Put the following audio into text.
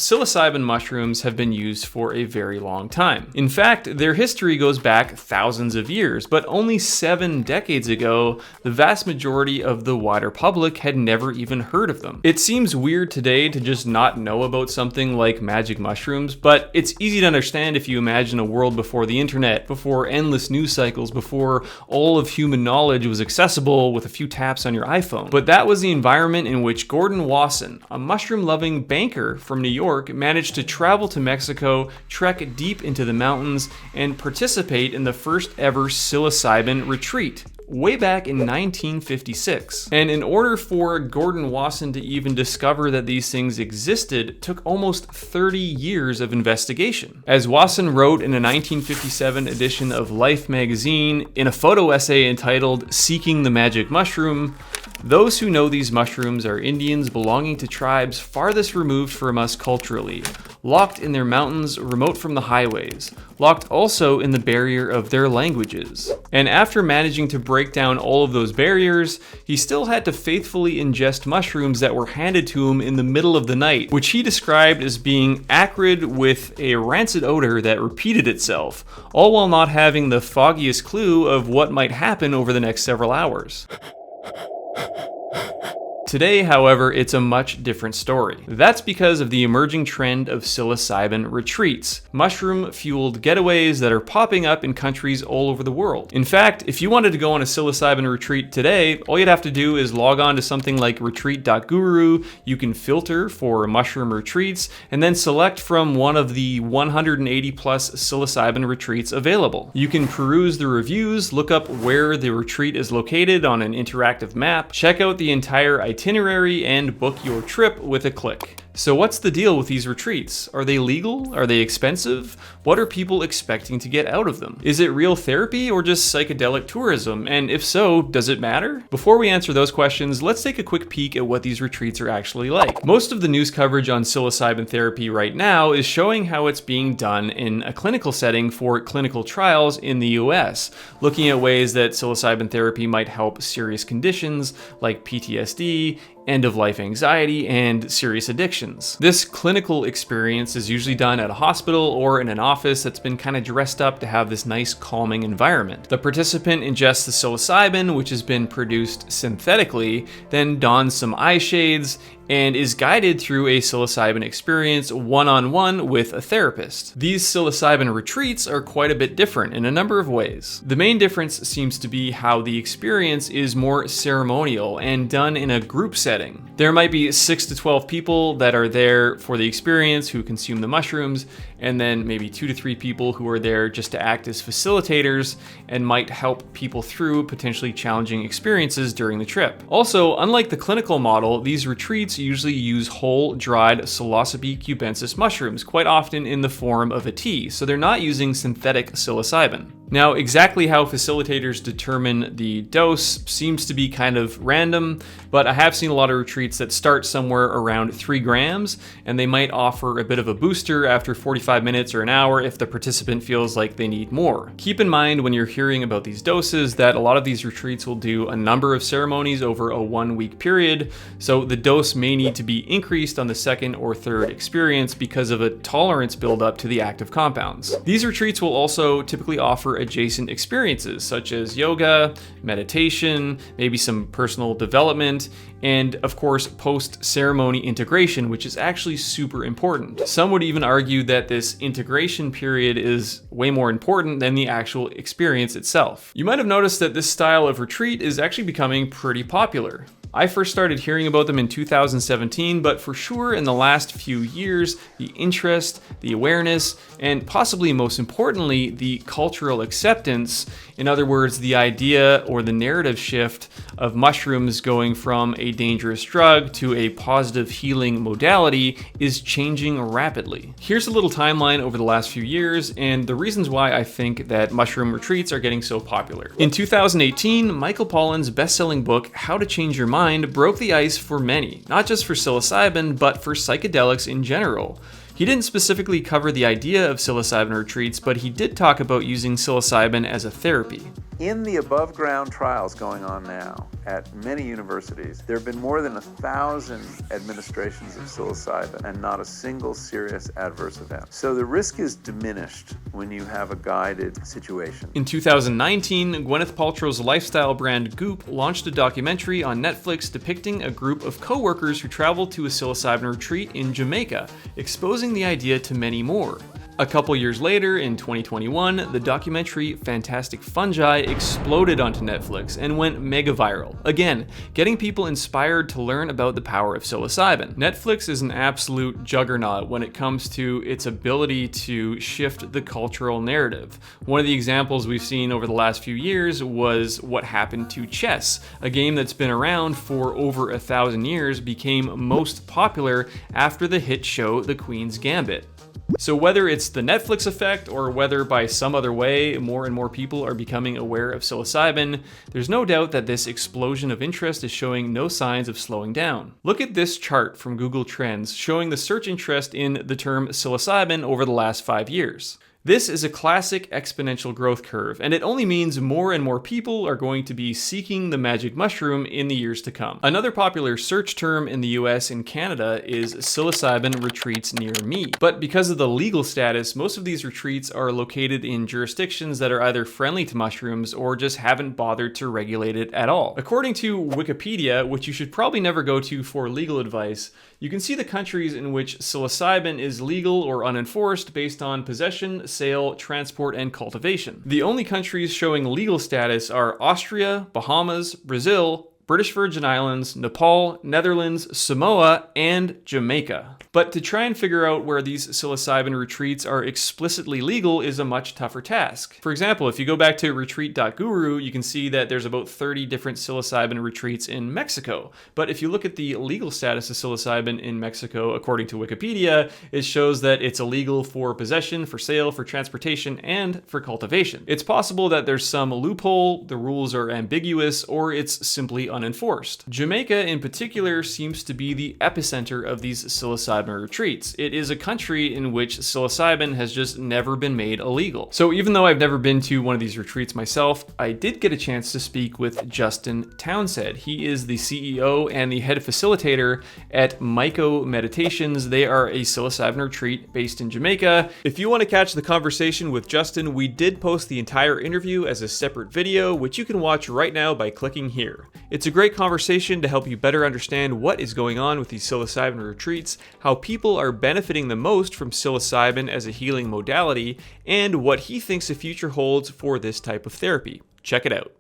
psilocybin mushrooms have been used for a very long time. In fact, their history goes back thousands of years, but only 7 decades ago, the vast majority of the wider public had never even heard of them. It seems weird today to just not know about something like magic mushrooms, but it's easy to understand if you imagine a world before the internet, before endless news cycles, before all of human knowledge was accessible with a few taps on your iPhone. But that was the environment in which Gordon Wasson, a mushroom-loving banker from New York, managed to travel to Mexico, trek deep into the mountains, and participate in the first ever psilocybin retreat, way back in 1956. And in order for Gordon Wasson to even discover that these things existed, took almost 30 years of investigation. As Wasson wrote in a 1957 edition of Life magazine, in a photo essay entitled "Seeking the Magic Mushroom," "Those who know these mushrooms are Indians belonging to tribes farthest removed from us culturally, locked in their mountains remote from the highways, locked also in the barrier of their languages." And after managing to break down all of those barriers, he still had to faithfully ingest mushrooms that were handed to him in the middle of the night, which he described as being acrid with a rancid odor that repeated itself, all while not having the foggiest clue of what might happen over the next several hours. Today, however, it's a much different story. That's because of the emerging trend of psilocybin retreats, mushroom-fueled getaways that are popping up in countries all over the world. In fact, if you wanted to go on a psilocybin retreat today, all you'd have to do is log on to something like retreat.guru, you can filter for mushroom retreats, and then select from one of the 180 plus psilocybin retreats available. You can peruse the reviews, look up where the retreat is located on an interactive map, check out the entire itinerary, and book your trip with a click. So what's the deal with these retreats? Are they legal? Are they expensive? What are people expecting to get out of them? Is it real therapy or just psychedelic tourism? And if so, does it matter? Before we answer those questions, let's take a quick peek at what these retreats are actually like. Most of the news coverage on psilocybin therapy right now is showing how it's being done in a clinical setting for clinical trials in the US, looking at ways that psilocybin therapy might help serious conditions like PTSD, end-of-life anxiety, and serious addictions. This clinical experience is usually done at a hospital or in an office that's been kind of dressed up to have this nice calming environment. The participant ingests the psilocybin, which has been produced synthetically, then dons some eye shades, and is guided through a psilocybin experience one-on-one with a therapist. These psilocybin retreats are quite a bit different in a number of ways. The main difference seems to be how the experience is more ceremonial and done in a group setting. There might be 6 to 12 people that are there for the experience who consume the mushrooms, and then maybe 2 to 3 people who are there just to act as facilitators and might help people through potentially challenging experiences during the trip. Also, unlike the clinical model, these retreats usually use whole dried Psilocybe cubensis mushrooms, quite often in the form of a tea, so they're not using synthetic psilocybin. Now, exactly how facilitators determine the dose seems to be kind of random, but I have seen a lot of retreats that start somewhere around 3 grams, and they might offer a bit of a booster after 45 minutes or an hour if the participant feels like they need more. Keep in mind when you're hearing about these doses that a lot of these retreats will do a number of ceremonies over a 1-week period, so the dose may need to be increased on the second or third experience because of a tolerance buildup to the active compounds. These retreats will also typically offer adjacent experiences such as yoga, meditation, maybe some personal development, and of course post-ceremony integration, which is actually super important. Some would even argue that this integration period is way more important than the actual experience itself. You might have noticed that this style of retreat is actually becoming pretty popular. I first started hearing about them in 2017, but for sure in the last few years, the interest, the awareness, and possibly most importantly, the cultural acceptance, in other words, the idea or the narrative shift of mushrooms going from a dangerous drug to a positive healing modality is changing rapidly. Here's a little timeline over the last few years and the reasons why I think that mushroom retreats are getting so popular. In 2018, Michael Pollan's best-selling book, How to Change Your Mind, broke the ice for many, not just for psilocybin, but for psychedelics in general. He didn't specifically cover the idea of psilocybin retreats, but he did talk about using psilocybin as a therapy. In the above-ground trials going on now at many universities, there have been more than 1,000 administrations of psilocybin and not a single serious adverse event. So the risk is diminished when you have a guided situation. In 2019, Gwyneth Paltrow's lifestyle brand Goop launched a documentary on Netflix depicting a group of co-workers who traveled to a psilocybin retreat in Jamaica, exposing the idea to many more. A couple years later, in 2021, the documentary Fantastic Fungi exploded onto Netflix and went mega viral, again, getting people inspired to learn about the power of psilocybin. Netflix is an absolute juggernaut when it comes to its ability to shift the cultural narrative. One of the examples we've seen over the last few years was what happened to chess. A game that's been around for over 1,000 years became most popular after the hit show The Queen's Gambit. So whether it's the Netflix effect or whether by some other way more and more people are becoming aware of psilocybin, there's no doubt that this explosion of interest is showing no signs of slowing down. Look at this chart from Google Trends showing the search interest in the term psilocybin over the last 5 years. This is a classic exponential growth curve, and it only means more and more people are going to be seeking the magic mushroom in the years to come. Another popular search term in the US and Canada is psilocybin retreats near me. But because of the legal status, most of these retreats are located in jurisdictions that are either friendly to mushrooms or just haven't bothered to regulate it at all. According to Wikipedia, which you should probably never go to for legal advice, you can see the countries in which psilocybin is legal or unenforced based on possession, sale, transport, and cultivation. The only countries showing legal status are Austria, Bahamas, Brazil, British Virgin Islands, Nepal, Netherlands, Samoa, and Jamaica. But to try and figure out where these psilocybin retreats are explicitly legal is a much tougher task. For example, if you go back to retreat.guru, you can see that there's about 30 different psilocybin retreats in Mexico. But if you look at the legal status of psilocybin in Mexico, according to Wikipedia, it shows that it's illegal for possession, for sale, for transportation, and for cultivation. It's possible that there's some loophole, the rules are ambiguous, or it's simply unenforced. Jamaica in particular seems to be the epicenter of these psilocybin retreats. It is a country in which psilocybin has just never been made illegal. So even though I've never been to one of these retreats myself, I did get a chance to speak with Justin Townsend. He is the CEO and the head facilitator at Myco Meditations. They are a psilocybin retreat based in Jamaica. If you want to catch the conversation with Justin, we did post the entire interview as a separate video, which you can watch right now by clicking here. It's a great conversation to help you better understand what is going on with these psilocybin retreats, how people are benefiting the most from psilocybin as a healing modality, and what he thinks the future holds for this type of therapy. Check it out.